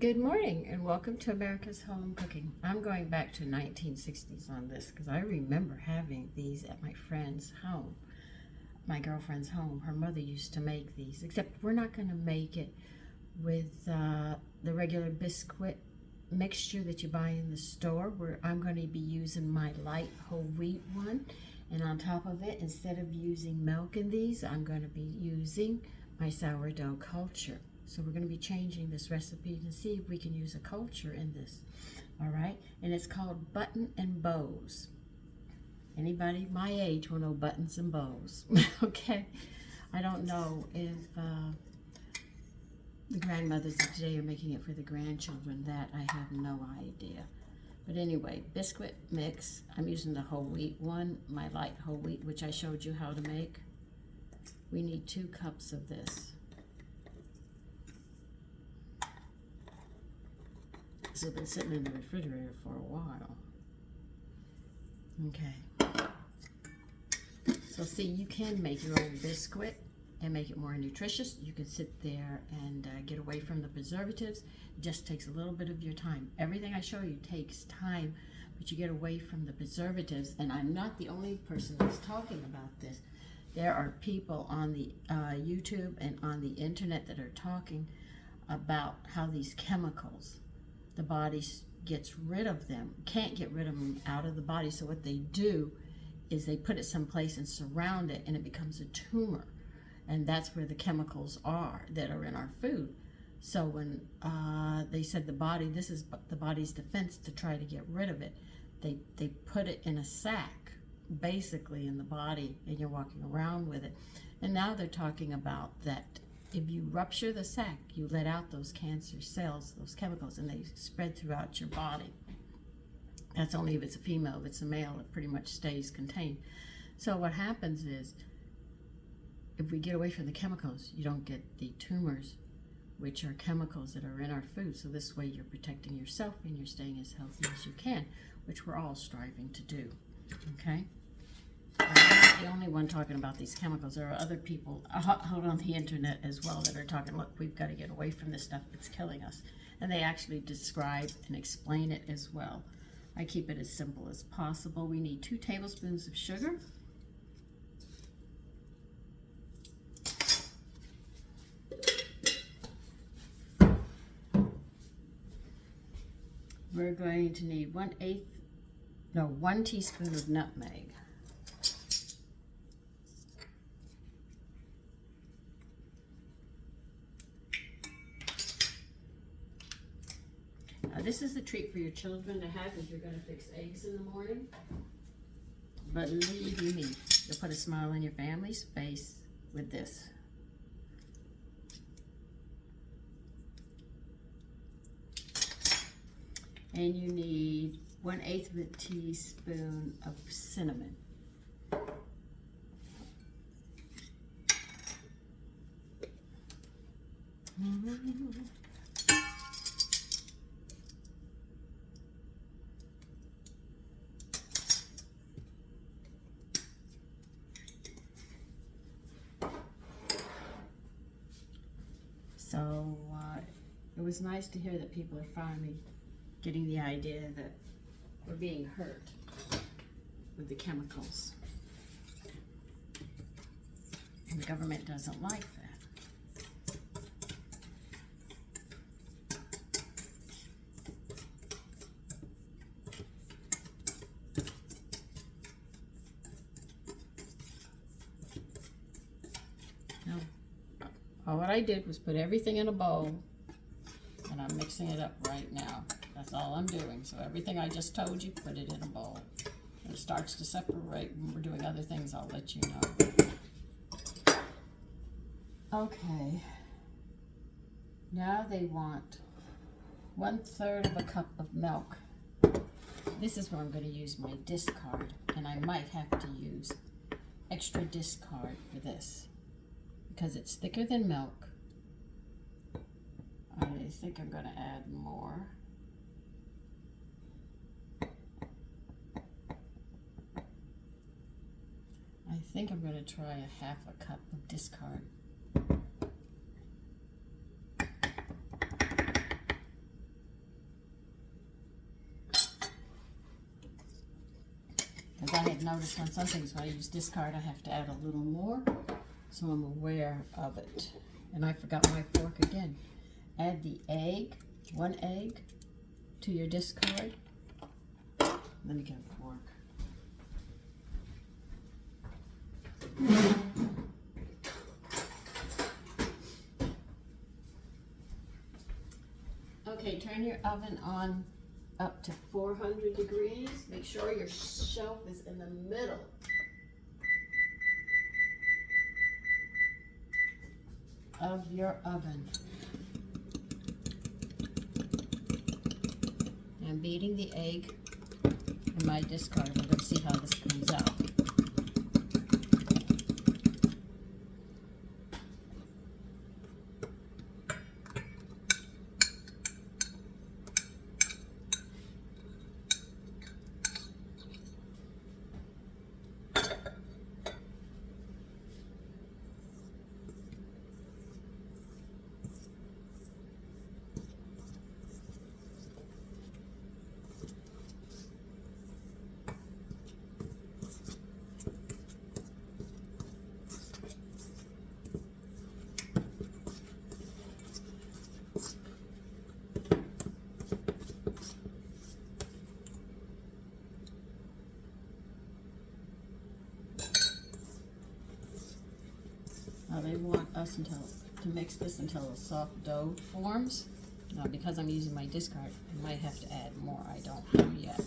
Good morning and welcome to America's Home Cooking. I'm going back to 1960s on this because I remember having these at my friend's home, my girlfriend's home. Her mother used to make these, except we're not going to make it with the regular biscuit mixture that you buy in the store. I'm going to be using my light whole wheat one, and on top of it, instead of using milk in these, I'm going to be using my sourdough culture. So we're going to be changing this recipe to see if we can use a culture in this. All right, and it's called Button and Bows. Anybody my age will know buttons and bows. Okay, I don't know if the grandmothers of today are making it for the grandchildren. That I have no idea. But anyway, biscuit mix. I'm using the whole wheat one, my light whole wheat, which I showed you how to make. We need 2 cups of this. This has been sitting in the refrigerator for a while. Okay. So see, you can make your own biscuit and make it more nutritious. You can sit there and get away from the preservatives. It just takes a little bit of your time. Everything I show you takes time, but you get away from the preservatives. And I'm not the only person that's talking about this. There are people on the YouTube and on the internet that are talking about how these chemicals, the body gets rid of them, can't get rid of them out of the body. So what they do is they put it someplace and surround it, and it becomes a tumor. And that's where the chemicals are that are in our food. So when they said the body, this is the body's defense to try to get rid of it, they put it in a sack, basically in the body, and you're walking around with it. And now they're talking about that if you rupture the sac, you let out those cancer cells, those chemicals, and they spread throughout your body. That's only if it's a female. If it's a male, it pretty much stays contained. So what happens is, if we get away from the chemicals, you don't get the tumors, which are chemicals that are in our food. So this way you're protecting yourself and you're staying as healthy as you can, which we're all striving to do, okay? I'm not the only one talking about these chemicals. There are other people out on the internet as well that are talking, look, we've got to get away from this stuff. It's killing us. And they actually describe and explain it as well. I keep it as simple as possible. We need 2 tablespoons of sugar. We're going to need 1 teaspoon of nutmeg. This is the treat for your children to have if you're going to fix eggs in the morning. Believe you me, you'll put a smile on your family's face with this. And you need 1/8 of a teaspoon of cinnamon. So it was nice to hear that people are finally getting the idea that we're being hurt with the chemicals. And the government doesn't like that. Now, what I did was put everything in a bowl, and I'm mixing it up right now. That's all I'm doing. So everything I just told you, put it in a bowl. When it starts to separate, when we're doing other things, I'll let you know. Okay. Now they want 1/3 of a cup of milk. This is where I'm going to use my discard, and I might have to use extra discard for this because it's thicker than milk. I think I'm going to add more. I think I'm going to try 1/2 cup of discard. I had noticed on some things when I use discard, I have to add a little more, so I'm aware of it. And I forgot my fork again. Add the egg, 1 egg, to your discard. Let me get a fork. Okay, turn your oven on up to 400 degrees. Make sure your shelf is in the middle. Of your oven. I'm beating the egg in my discard. We're going to see how this comes out. Now they want us to mix this until a soft dough forms. Now because I'm using my discard, I might have to add more. I don't know yet.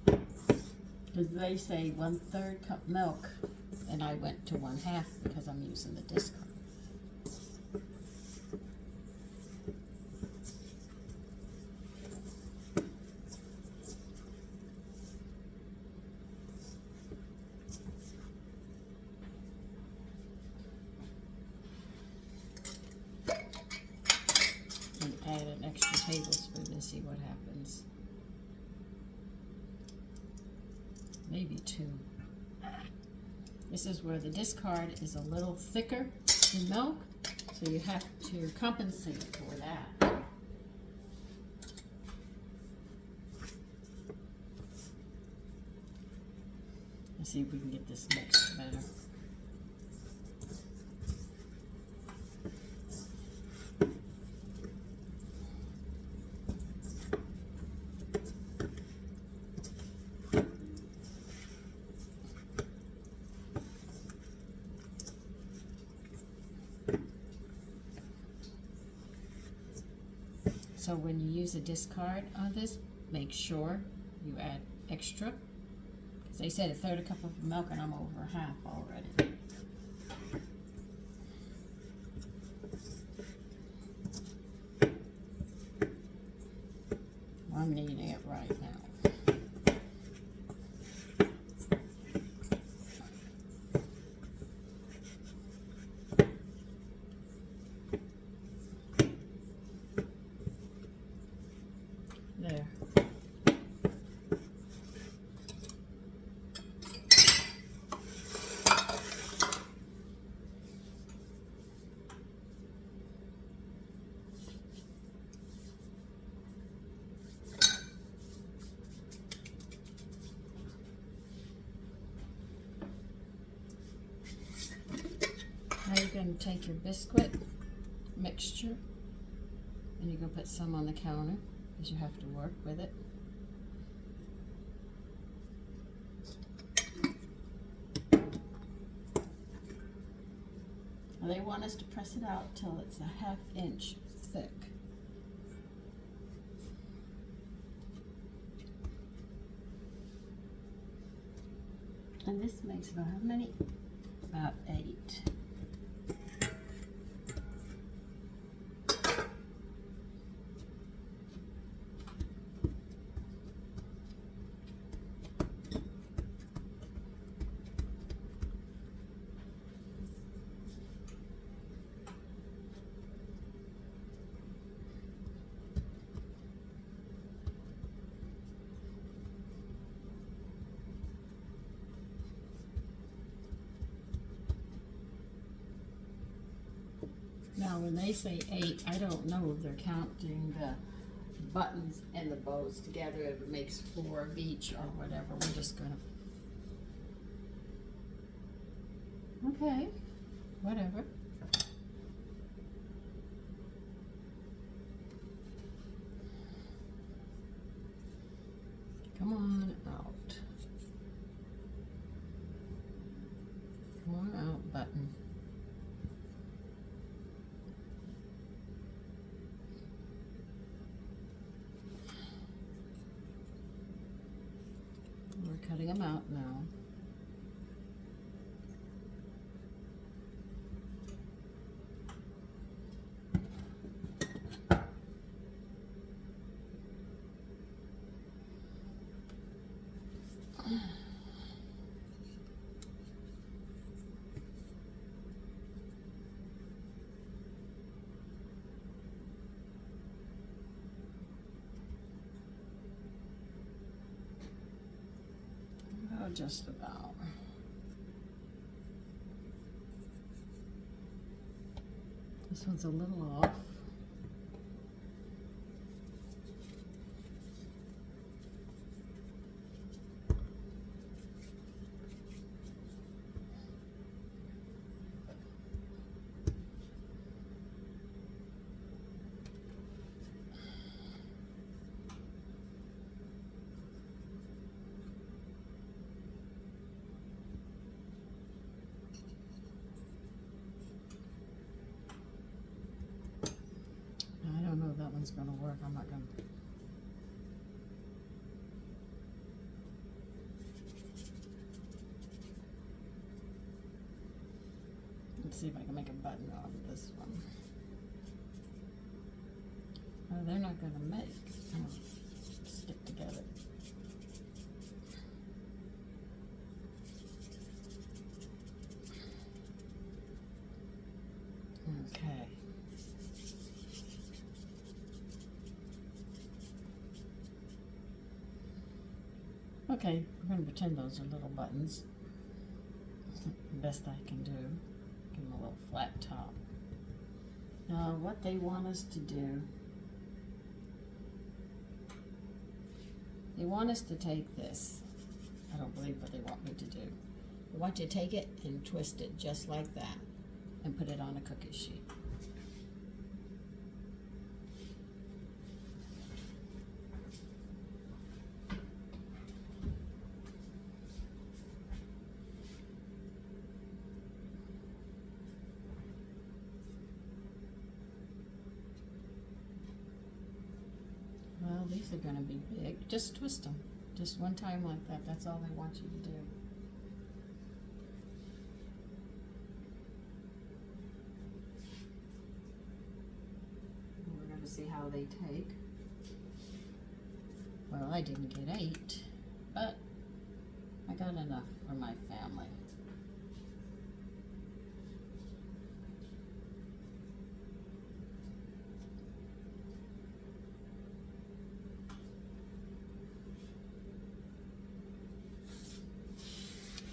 Because they say 1/3 cup milk, and I went to 1/2 because I'm using the discard. Add an extra tablespoon and see what happens. Maybe 2. This is where the discard is a little thicker than milk, so you have to compensate for that. Let's see if we can get this mixed better. So when you use a discard on this, make sure you add extra. Because they said 1/3 cup of milk and I'm over 1/2 already. I'm kneading it right now. There. Now you're going to take your biscuit mixture and you're going to put some on the counter because you have to work with it. Now they want us to press it out till it's a 1/2 inch thick. And this makes about how many? About 8. Now when they say 8, I don't know if they're counting the buttons and the bows together, if it makes 4 of each or whatever. We're just going to Okay, whatever. Come on out. Come on out, button. We're cutting them out now. Oh, just about. This one's a little off. I don't know if that one's gonna work. I'm not gonna. Let's see if I can make a button out of this one. Oh, they're not gonna make. Stick together. Okay. Okay, we're going to pretend those are little buttons. The best I can do. Give them a little flat top. Now, what they want us to do, they want us to take this. I don't believe what they want me to do. They want you to take it and twist it just like that and put it on a cookie sheet. Well, these are going to be big. Just twist them. Just one time like that. That's all they want you to do. We're going to see how they take. Well, I didn't get 8, but I got enough for my family.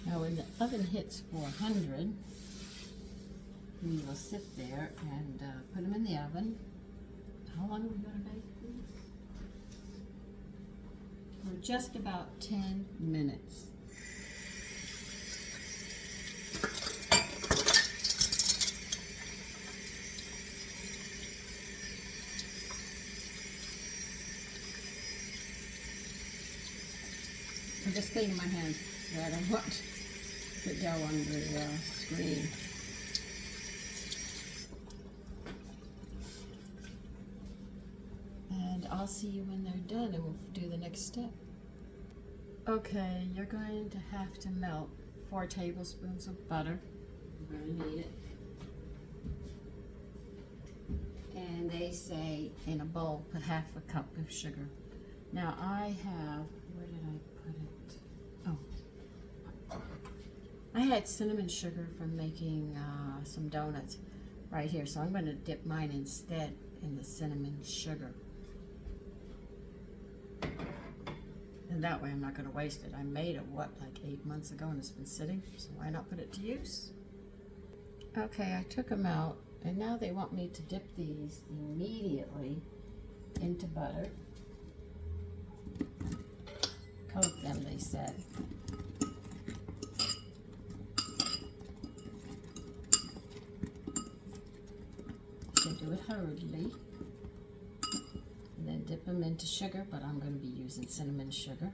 Now when the oven hits 400, we will sit there and put them in the oven. How long are we going to bake these? For just about 10 minutes. I'm just cleaning my hands so I don't want the dough on the screen. And I'll see you when they're done and we'll do the next step. Okay, you're going to have to melt 4 tablespoons of butter. You're going to need it. And they say in a bowl, put half a cup of sugar. Now I have, where did I put it? Oh, I had cinnamon sugar from making some donuts right here. So I'm going to dip mine instead in the cinnamon sugar. And that way I'm not going to waste it. I made it, what, like 8 months ago and it's been sitting, so why not put it to use? Okay, I took them out and now they want me to dip these immediately into butter. Coat them, they said. hurriedly. And then dip them into sugar, but I'm going to be using cinnamon sugar.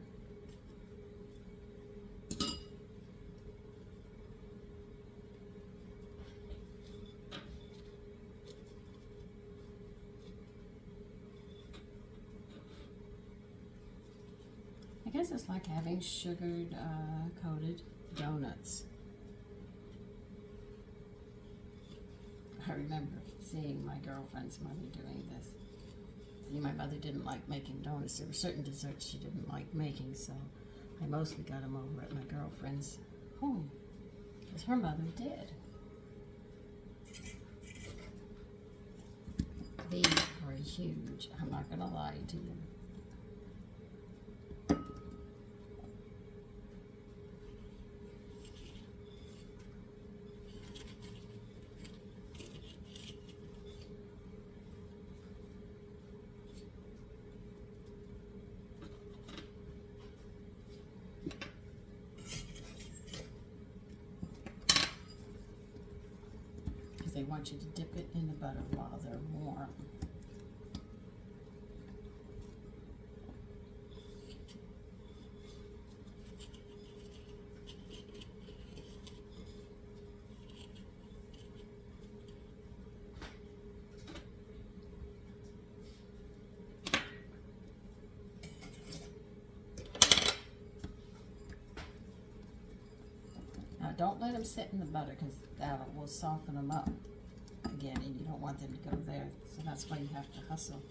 I guess it's like having sugared coated donuts. I remember seeing my girlfriend's mother doing this. See, my mother didn't like making donuts. There were certain desserts she didn't like making, so I mostly got them over at my girlfriend's home, because her mother did. These are huge, I'm not going to lie to you. They want you to dip it in the butter while they're warm. Now don't let them sit in the butter, because that will soften them up again, and you don't want them to go there, so that's why you have to hustle.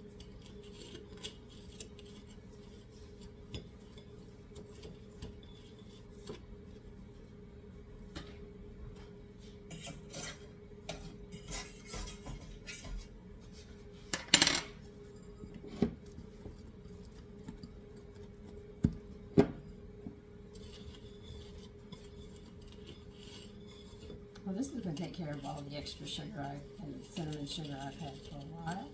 Well, this is going to take care of all the extra sugar and cinnamon sugar I've had for a while.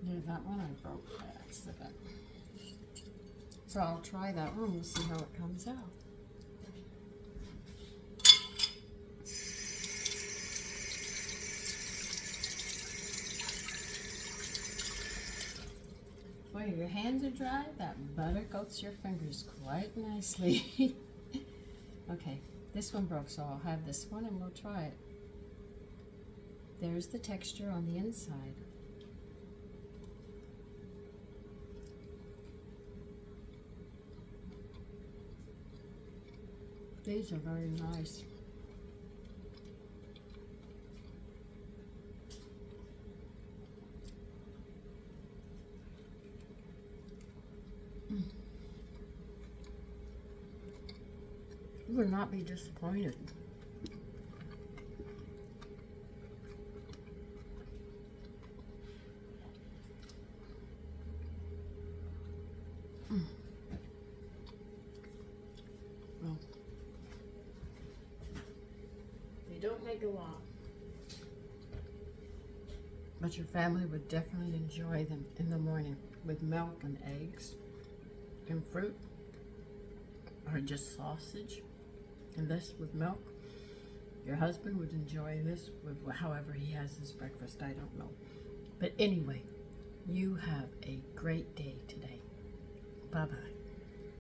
Yeah, that one I broke by accident. So I'll try that one, we'll see how it comes out. Boy, your hands are dry, that butter coats your fingers quite nicely. Okay, this one broke, so I'll have this one and we'll try it. There's the texture on the inside. These are very nice. You will not be disappointed. Well, they don't make a lot, but your family would definitely enjoy them in the morning with milk and eggs and fruit, or just sausage. And this with milk. Your husband would enjoy this with however he has his breakfast, I don't know. But anyway, you have a great day today. Bye-bye.